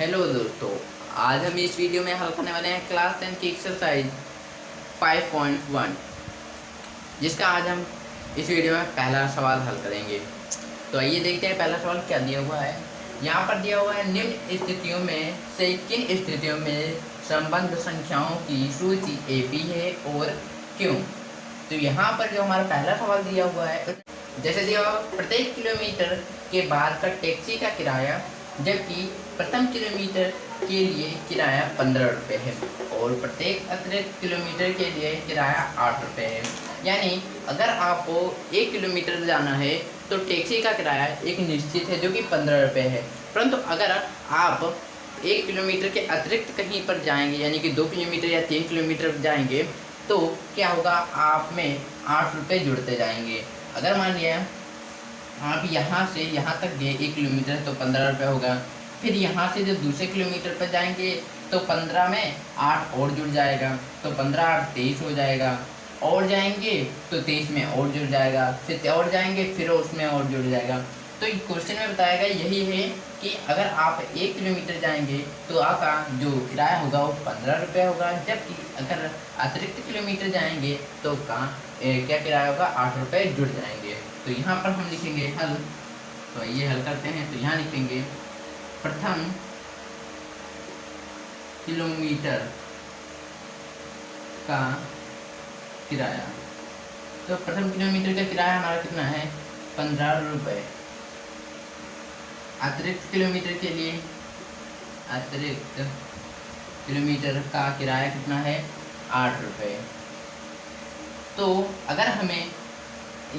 Hello दोस्तों, आज हम इस वीडियो में हल करने वाले हैं क्लास 10 की एक्सरसाइज 5.1, जिसका आज हम इस वीडियो में पहला सवाल हल करेंगे। तो आइए देखते हैं पहला सवाल क्या दिया हुआ है। यहाँ पर दिया हुआ है, निम्न स्थितियों में से किन स्थितियों में संबंध संख्याओं की सूची AP है और क्यों। तो यहाँ पर जो हमारा पहला सवाल दिया हुआ है, जैसे दिया हुआ प्रत्येक किलोमीटर के बाद का टैक्सी का किराया, जबकि प्रथम किलोमीटर के लिए किराया 15 रुपये है और प्रत्येक अतिरिक्त किलोमीटर के लिए किराया 8 रुपये है। यानी अगर आपको 1 किलोमीटर जाना है तो टैक्सी का किराया एक निश्चित है जो कि 15 रुपये है, परंतु अगर आप 1 किलोमीटर के अतिरिक्त कहीं पर जाएंगे, यानी कि 2 किलोमीटर या 3 किलोमीटर जाएंगे, तो क्या होगा, आप में 8 रुपये जुड़ते जाएंगे। अगर मान लिया आप यहाँ से यहाँ तक गए 1 किलोमीटर तो 15 रुपये होगा, फिर यहाँ से जब दूसरे किलोमीटर पर जाएंगे तो 15 में 8 और जुड़ जाएगा, तो 15 8 23 हो जाएगा। और जाएंगे तो 23 में और जुड़ जाएगा, फिर और जाएंगे फिर उसमें और जुड़ जाएगा। तो क्वेश्चन में बताएगा यही है कि अगर आप 1 किलोमीटर जाएंगे तो आपका जो किराया होगा वो 15 रुपये होगा, जबकि अगर अतिरिक्त किलोमीटर जाएंगे तो क्या किराया होगा, 8 रुपये जुड़ जाएंगे। तो यहाँ पर हम लिखेंगे हल। तो ये हल करते हैं, तो यहाँ लिखेंगे प्रथम किलोमीटर का किराया। तो प्रथम किलोमीटर का किराया हमारा कितना है, 15 रुपये। अतिरिक्त किलोमीटर के लिए अतिरिक्त किलोमीटर का किराया कितना है, 8 रुपये। तो अगर हमें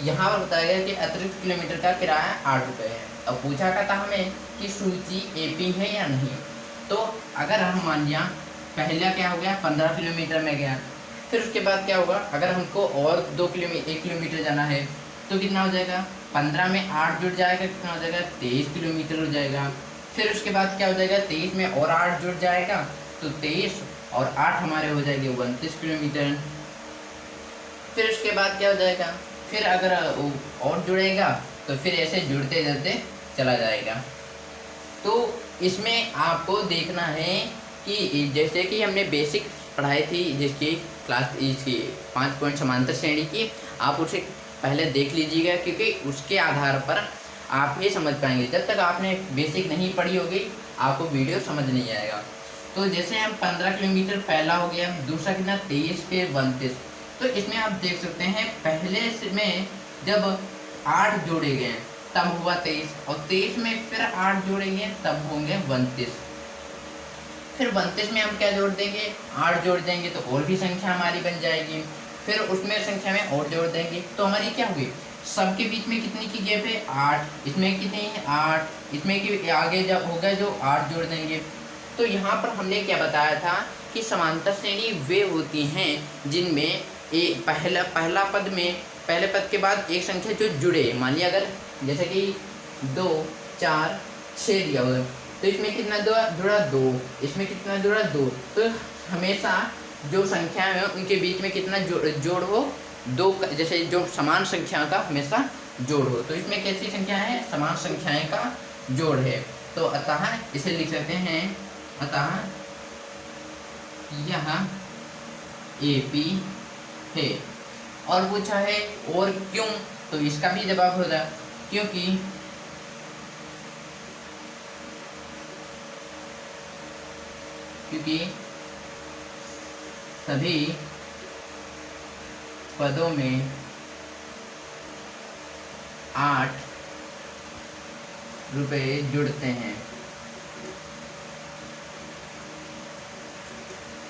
यहाँ पर बताया गया कि अतिरिक्त किलोमीटर का किराया 8 रुपये है, अब पूछा गया था हमें कि सूची AP है या नहीं। तो अगर हम मान लिया पहला क्या हो गया, 15 किलोमीटर में गया, फिर उसके बाद क्या होगा, अगर हमको और 1 किलोमीटर जाना है तो कितना हो जाएगा, 15 में 8 जुड़ जाएगा, कितना हो जाएगा, 23 किलोमीटर हो जाएगा। फिर उसके बाद क्या हो जाएगा, 23 में और 8 जुड़ जाएगा, तो 23 और 8 हमारे हो जाएंगे 29 किलोमीटर। फिर उसके बाद क्या हो जाएगा, फिर अगर और जुड़ेगा तो फिर ऐसे जुड़ते जुड़ते चला जाएगा। तो इसमें आपको देखना है कि जैसे कि हमने बेसिक पढ़ाई थी, जिसकी क्लास इसकी 5 पॉइंट समांतर श्रेणी की, आप उसे पहले देख लीजिएगा, क्योंकि उसके आधार पर आप ये समझ पाएंगे। जब तक आपने बेसिक नहीं पढ़ी होगी आपको वीडियो समझ नहीं आएगा। तो जैसे हम 15 किलोमीटर पहला हो गया, दूसरा कितना 23, फिर 29। तो इसमें आप देख सकते हैं पहले में जब 8 जोड़े गए तब हुआ 23, और 23 में फिर 8 जोड़ेंगे तब होंगे 29। फिर 29 में हम क्या जोड़ देंगे, 8 जोड़ देंगे तो और भी संख्या हमारी बन जाएगी। फिर उसमें संख्या में और जोड़ देंगे तो हमारी क्या होगी, सबके बीच में कितनी की गैप है, 8, इसमें कितनी है 8, इसमें कि आगे जब होगा जो 8 जोड़ देंगे। तो यहाँ पर हमने क्या बताया था कि समांतर श्रेणी वे होती हैं जिनमें पहला पद में पहले पद के बाद एक संख्या जो जुड़े। मान लिया अगर जैसे कि 2 4 6 दिया हुआ, तो इसमें कितना जुड़ा 2, इसमें कितना जुड़ा 2। तो हमेशा जो संख्या है उनके बीच में कितना जोड़ हो, 2, जैसे जो समान संख्या का हमेशा जोड़ हो। तो इसमें कैसी संख्या है, समान संख्याएं का जोड़ है। तो अतः इसे लिख सकते हैं, अतः यह AP है। और पूछा है और क्यों, तो इसका भी जवाब होगा क्योंकि सभी पदों में 8 रुपये जुड़ते हैं।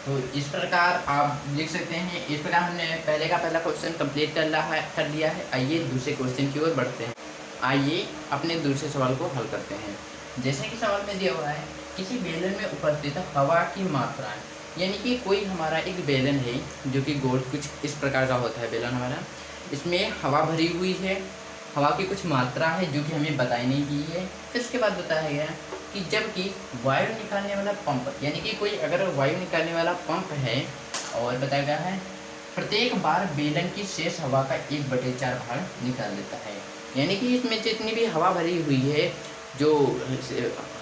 तो इस प्रकार आप लिख सकते हैं। इस प्रकार हमने पहला क्वेश्चन कंप्लीट कर लिया है। आइए दूसरे क्वेश्चन की ओर बढ़ते हैं। आइए अपने दूसरे सवाल को हल करते हैं। जैसे कि सवाल में दिया हुआ है, किसी बेलन में उपस्थित हवा की मात्रा, यानी कि कोई हमारा एक बेलन है जो कि गोल कुछ इस प्रकार का होता है बेलन हमारा, इसमें हवा भरी हुई है, हवा की कुछ मात्रा है जो कि हमें बताई नहीं गई है। फिर उसके बाद बताया गया कि जबकि वायु निकालने वाला पंप, यानी कि कोई अगर वायु निकालने वाला पंप है, और बताया गया है प्रत्येक बार बेलन की शेष हवा का 1/4 भाग निकाल देता है। यानी कि इसमें जितनी भी हवा भरी हुई है, जो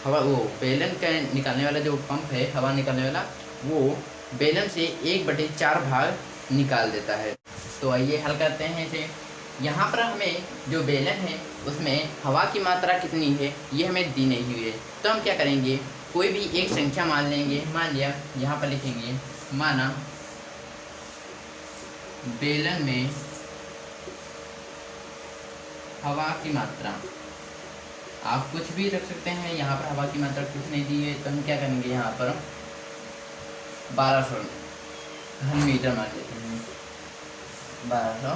हवा, वो बेलन का निकालने वाला जो पंप है हवा निकालने वाला, वो बेलन से 1/4 भाग निकाल देता है। तो आइए हल करते हैं इसे। यहाँ पर हमें जो बेलन है उसमें हवा की मात्रा कितनी है ये हमें दी नहीं हुई है, तो हम क्या करेंगे, कोई भी एक संख्या मान लेंगे। मान लिया, यहाँ पर लिखेंगे, माना बेलन में हवा की मात्रा, आप कुछ भी रख सकते हैं, यहाँ पर हवा की मात्रा कुछ नहीं दी है, तो हम क्या करेंगे, यहाँ पर 1200 घन मीटर मान लेते हैं, 1200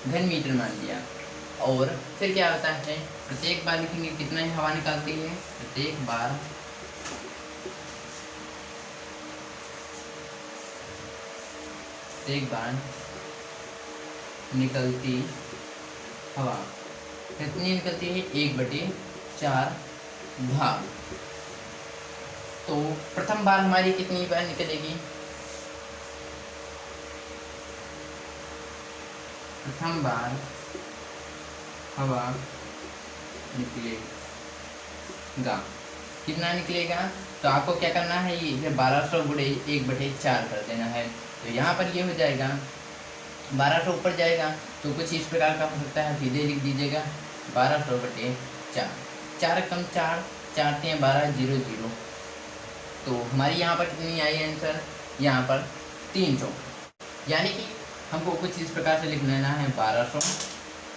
घन मीटर मान लिया। और फिर क्या होता है, प्रत्येक बार लिखेंगे कितना ही हवा निकालती है, प्रत्येक बार निकलती हवा कितनी निकलती है, 1/4 भाग। तो प्रथम बार हमारी कितनी बार निकलेगी, प्रथम बार हवा निकलेगा, कितना निकलेगा, तो आपको क्या करना है, ये 1200 गुणे 1/4 कर देना है। तो यहाँ पर ये हो जाएगा, 1200 ऊपर जाएगा तो कुछ इस प्रकार का हो सकता है, सीधे लिख दीजिएगा 1200/4, 4 कम 4, 4 3 12, 0 0। तो हमारी यहाँ पर कितनी आई आंसर, यहाँ पर 300। यानी कि हमको कुछ इस प्रकार से लिख लेना है, 1200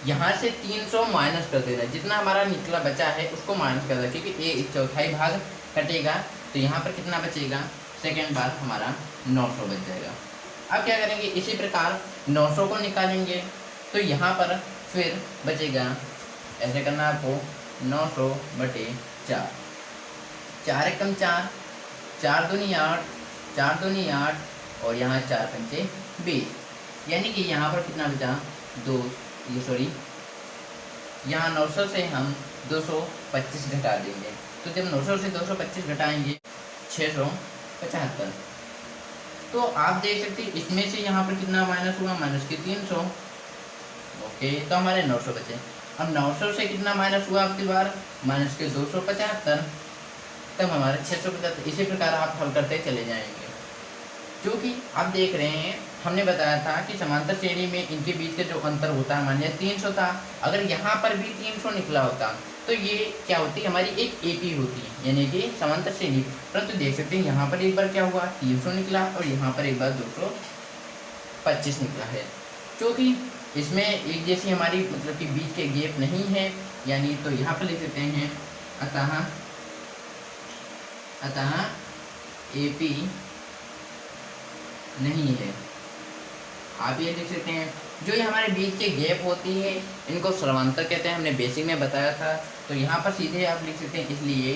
यहाँ से 300 माइनस कर देना, जितना हमारा निकला बचा है उसको माइनस कर देना, क्योंकि ये 1/4 भाग कटेगा, तो यहाँ पर कितना बचेगा, सेकेंड बार हमारा 900 बच जाएगा। अब क्या करेंगे, इसी प्रकार 900 को निकालेंगे, तो यहाँ पर फिर बचेगा, ऐसे करना आपको, 900/4, 4 कम 4, 4 दूनी 8, 4 दूनी 8 और यहाँ 4 पंचे 20। यानी कि यहाँ पर कितना बचा, यहाँ 900 से हम 225 घटा देंगे, तो जब 900 से 225 घटाएंगे 675। तो आप देख सकते हैं इसमें से यहाँ पर कितना माइनस हुआ, माइनस के 300। ओके, तो हमारे 900 बचे। अब 900 से कितना माइनस हुआ आपकी बार, माइनस के 275, तब हमारे 675। इसी प्रकार आप हल करते चले जाएंगे। जो कि आप देख रहे हैं, हमने बताया था कि समांतर श्रेणी में इनके बीच का जो अंतर होता है, मान लिया 300 था, अगर यहाँ पर भी 300 निकला होता तो ये क्या होती, हमारी एक एपी होती, यानी कि समांतर श्रेणी। परंतु देख सकते हैं यहाँ पर एक बार क्या हुआ, 300 निकला और यहाँ पर एक बार 225 निकला है, क्योंकि इसमें एक जैसी हमारी मतलब कि बीच के गैप नहीं है, यानी तो यहाँ पर लिख सकते हैं, अतः एपी नहीं है। आप ये लिख सकते हैं, जो ये हमारे बीच के गैप होती है इनको समांतर कहते हैं, हमने बेसिक में बताया था। तो यहाँ पर सीधे आप लिख सकते हैं, इसलिए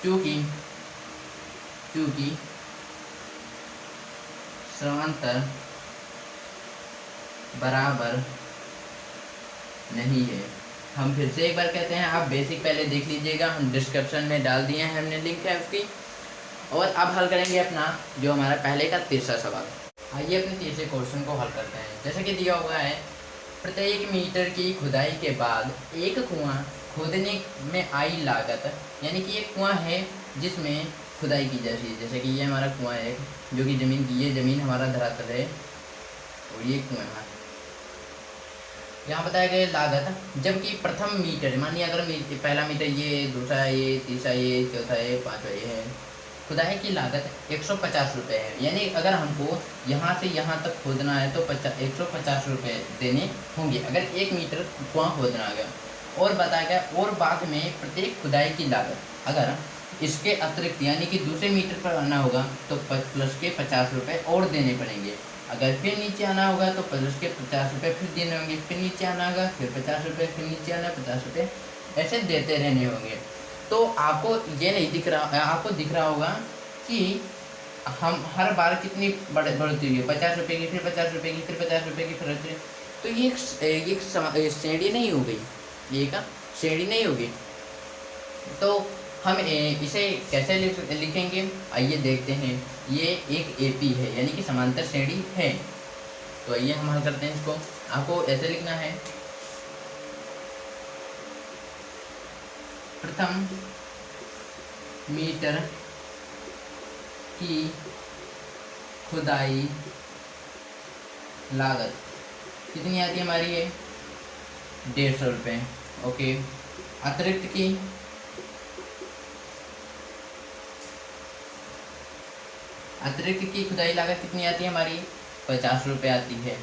क्योंकि समांतर बराबर नहीं है। हम फिर से एक बार कहते हैं, आप बेसिक पहले देख लीजिएगा, हम डिस्क्रिप्शन में डाल दिए हैं, हमने लिंक है उसकी। और अब हल करेंगे अपना जो हमारा पहले का तीसरा सवाल। आइए अपने तीसरे क्वेश्चन को हल करते हैं। जैसे कि दिया हुआ है, प्रत्येक मीटर की खुदाई के बाद एक कुआं खोदने में आई लागत, यानी कि एक कुआं है जिसमें खुदाई की जाती है। जैसे कि ये हमारा कुआं है जो कि ज़मीन की, ये ज़मीन हमारा धरातल है और ये कुआं है। यहाँ बताया गया लागत, जबकि प्रथम मीटर, मानिए अगर पहला मीटर ये, दूसरा ये, तीसरा ये, चौथा ये, पाँचवा ये है, खुदाई की लागत 150 रुपये है। यानी अगर हमको यहाँ से यहाँ तक खोदना है तो 150 रुपये देने होंगे, अगर 1 मीटर कुआं खोदना गया। और बताया गया, और बाद में प्रत्येक खुदाई की लागत, अगर इसके अतिरिक्त यानी कि दूसरे मीटर पर आना होगा तो प्लस के 50 रुपये और देने पड़ेंगे। अगर फिर नीचे आना होगा तो प्लस के 50 रुपये फिर देने होंगे, फिर नीचे आना होगा फिर 50 रुपये, फिर नीचे आना 50 रुपये, ऐसे देते रहने होंगे। तो आपको ये नहीं दिख रहा, आपको दिख रहा होगा कि हम हर बार कितनी बढ़ती हुई है, 50 रुपये की, फिर 50 रुपये की, फिर 50 रुपये की, फिर। तो ये एक श्रेणी नहीं हो गई, ये एक श्रेणी नहीं होगी। तो हम इसे कैसे लिखेंगे, आइए देखते हैं। ये एक एपी है, यानी कि समांतर श्रेणी है। तो आइए हम हल करते हैं इसको। आपको ऐसे लिखना है, प्रथम मीटर की खुदाई लागत कितनी आती है हमारी है 150 रुपये। ओके, अतिरिक्त की खुदाई लागत कितनी आती है हमारी 50 रुपये आती है।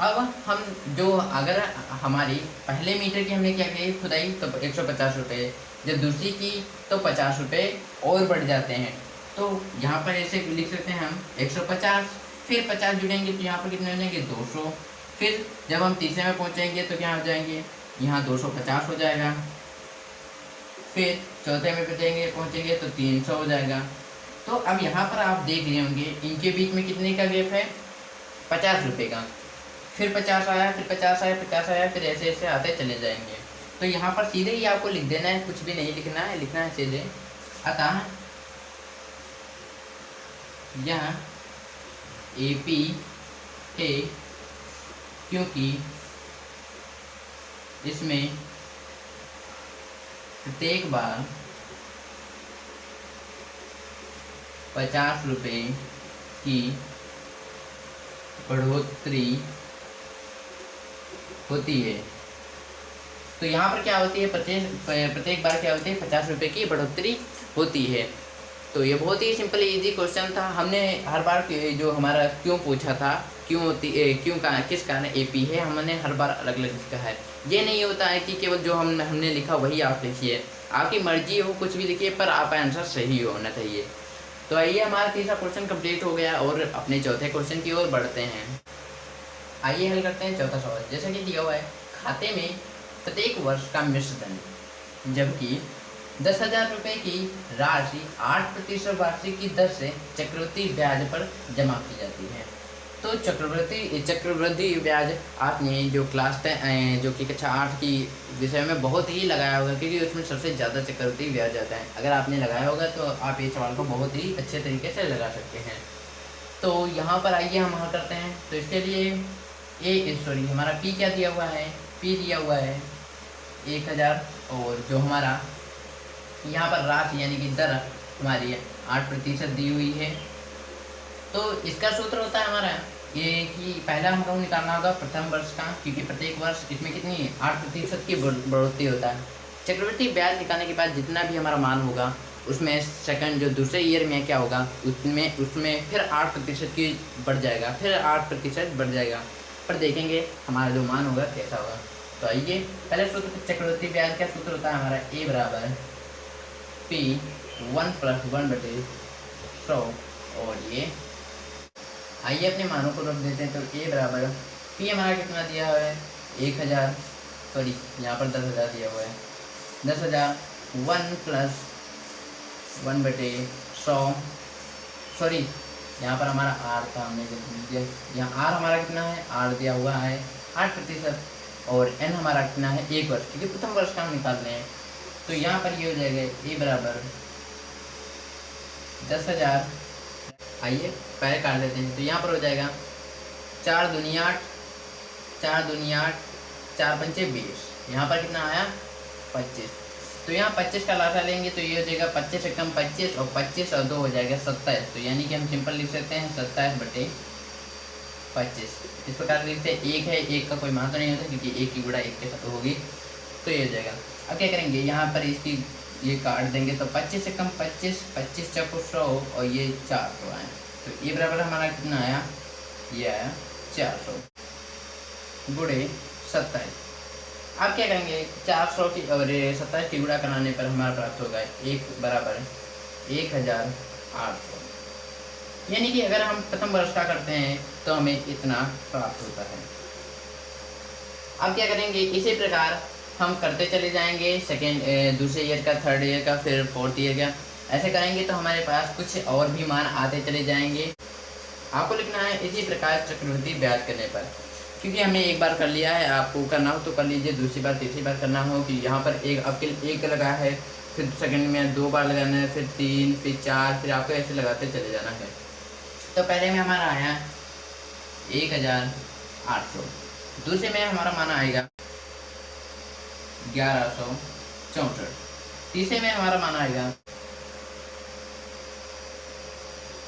अब हम जो अगर हमारी पहले मीटर की हमने क्या की खुदाई तो 150 रुपये, जब दूसरी की तो 50 रुपये और बढ़ जाते हैं। तो यहाँ पर ऐसे लिख सकते हैं हम 150, फिर 50 जुड़ेंगे तो यहाँ पर कितने हो जाएंगे 200, फिर जब हम तीसरे में पहुँचेंगे तो क्या हो जाएंगे यहाँ 250 हो जाएगा, फिर चौथे में पहुँचेंगे तो 300 हो जाएगा। तो अब यहाँ पर आप देख रहे होंगे इनके बीच में कितने का गैप है 50 रुपये का, फिर 50 आया, फिर 50 आया, 50 आया, फिर ऐसे ऐसे आते चले जाएंगे। तो यहाँ पर सीधे ही आपको लिख देना है, कुछ भी नहीं लिखना है, लिखना है सीधे। अतः यह AP है क्योंकि इसमें प्रत्येक बार 50 रुपये की बढ़ोतरी होती है। तो यहाँ पर क्या होती है प्रत्येक बार क्या होती है 50 रुपये की बढ़ोतरी होती है। तो ये बहुत ही सिंपल इजी क्वेश्चन था। हमने हर बार जो हमारा क्यों पूछा था, क्यों होती क्यों का किस कारण AP है, हमने हर बार अलग अलग लिखा है। ये नहीं होता है कि केवल जो हमने लिखा वही आप लिखिए, आपकी मर्जी हो कुछ भी लिखिए, पर आपका आंसर सही होना चाहिए। तो आइए हमारा तीसरा क्वेश्चन कंप्लीट हो गया और अपने चौथे क्वेश्चन की ओर बढ़ते हैं। आइए हल करते हैं चौथा सवाल। जैसा कि दिया हुआ है, खाते में प्रत्येक वर्ष का मिश्रधन जबकि 10,000 रुपये की राशि 8% वार्षिक की दर से चक्रवृद्धि ब्याज पर जमा की जाती है। तो चक्रवृद्धि ब्याज आपने जो क्लास 10 जो कि कक्षा 8 की विषय में बहुत ही लगाया होगा, क्योंकि उसमें सबसे ज़्यादा चक्रवृद्धि ब्याज आता है। अगर आपने लगाया होगा तो आप ये सवाल को बहुत ही अच्छे तरीके से लगा सकते हैं। तो यहाँ पर आइए हम हल करते हैं। तो इसके लिए हमारा P क्या दिया हुआ है, P दिया हुआ है 1000, और जो हमारा यहाँ पर राशि यानी कि दर हमारी 8% दी हुई है। तो इसका सूत्र होता है हमारा ये कि पहला हमको निकालना होगा प्रथम वर्ष का, क्योंकि प्रत्येक वर्ष इसमें कितनी 8% की बढ़ोतरी होता है। चक्रवृद्धि ब्याज निकालने के बाद जितना भी हमारा मान होगा उसमें सेकंड जो दूसरे ईयर में क्या होगा उसमें फिर 8% की बढ़ जाएगा, फिर 8% बढ़ जाएगा, पर देखेंगे हमारा जो मान होगा कैसा होगा। तो आइए पहले सूत्र चक्रवृद्धि ब्याज का सूत्र होता है हमारा A बराबर P 1 + 1/100। और ये आइए अपने मानों को रख देते हैं। तो A बराबर P हमारा कितना दिया हुआ है 1000, सॉरी यहाँ पर 10,000 दिया हुआ है, 10,000 1 + 1/100, सॉरी यहाँ पर हमारा R था, हमने दिया यहाँ R हमारा कितना है, R दिया हुआ है 8%, और N हमारा कितना है 1 वर्ष, क्योंकि प्रथम वर्ष का हम निकाल रहे हैं। तो यहाँ पर ये हो जाएगा A बराबर 10,000, आइए पहले काट देते हैं। तो यहाँ पर हो जाएगा 4 दूनी 8, 4 दूनी 8, 4 पंचे 20, यहाँ पर कितना आया 25। तो यहाँ 25 का लासा लेंगे तो ये हो जाएगा 25 से कम 25, और 25 और 2 हो जाएगा 27। तो यानी कि हम सिंपल लिख सकते हैं 27/25। इस प्रकार लिखते हैं। 1 है, 1 का कोई मान तो नहीं होता क्योंकि 1 की गुणा 1 के साथ होगी, तो ये हो जाएगा। अब क्या करेंगे यहाँ पर इसकी ये काट देंगे तो 25 से कम 25, 25 चौको 100, और ये 400 आए। तो ये बराबर हमारा कितना आया, ये आया 400 गुणे 27। अब क्या करेंगे 400 की और 27 की गुणा कराने पर हमारा प्राप्त होगा 1 बराबर 1800। यानी कि अगर हम प्रथम वर्ष का करते हैं तो हमें इतना प्राप्त होता है। अब क्या करेंगे इसी प्रकार हम करते चले जाएंगे दूसरे ईयर का, थर्ड ईयर का, फिर फोर्थ ईयर का। ऐसे करेंगे तो हमारे पास कुछ और भी मान आते चले जाएंगे। आपको लिखना है इसी प्रकार चक्रवृद्धि ब्याज करने पर, क्योंकि हमने एक बार कर लिया है, आपको करना हो तो कर लीजिए, दूसरी बार तीसरी बार करना हो कि यहाँ पर एक लगा है, फिर सेकंड में 2 बार लगाना है, फिर 3, फिर 4, फिर आपको ऐसे लगाते चले जाना है। तो पहले में हमारा आया 1800, दूसरे में हमारा मान आएगा 1164, तीसरे में हमारा मान आएगा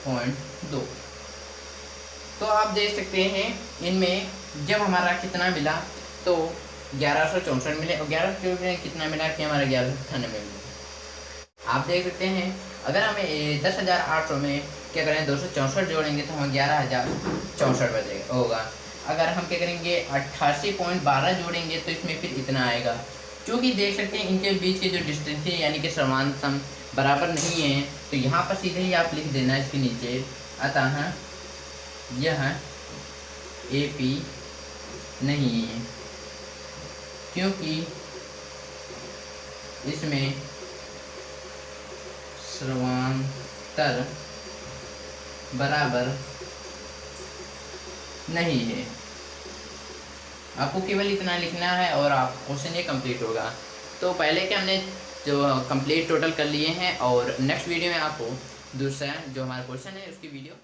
0.2। तो आप देख सकते हैं इनमें जब हमारा कितना मिला तो 1164 मिले, और 1164 कितना मिला कि हमारा 1198 मिला। आप देख सकते हैं अगर हमें 10,800 में क्या करें 264 जोड़ेंगे तो हमें 11,064 बचेगा होगा। अगर हम क्या करेंगे 88.12 जोड़ेंगे तो इसमें फिर इतना आएगा। क्योंकि देख सकते हैं इनके बीच के जो डिस्टेंस है यानी कि समान सम बराबर नहीं है, तो यहाँ पर सीधे ही आप लिख देना इसके नीचे, अतः यह AP नहीं है क्योंकि इसमें समांतर बराबर नहीं है। आपको केवल इतना लिखना है और आप क्वेश्चन ये कंप्लीट होगा। तो पहले के हमने जो कंप्लीट टोटल कर लिए हैं, और नेक्स्ट वीडियो में आपको दूसरा जो हमारा क्वेश्चन है उसकी वीडियो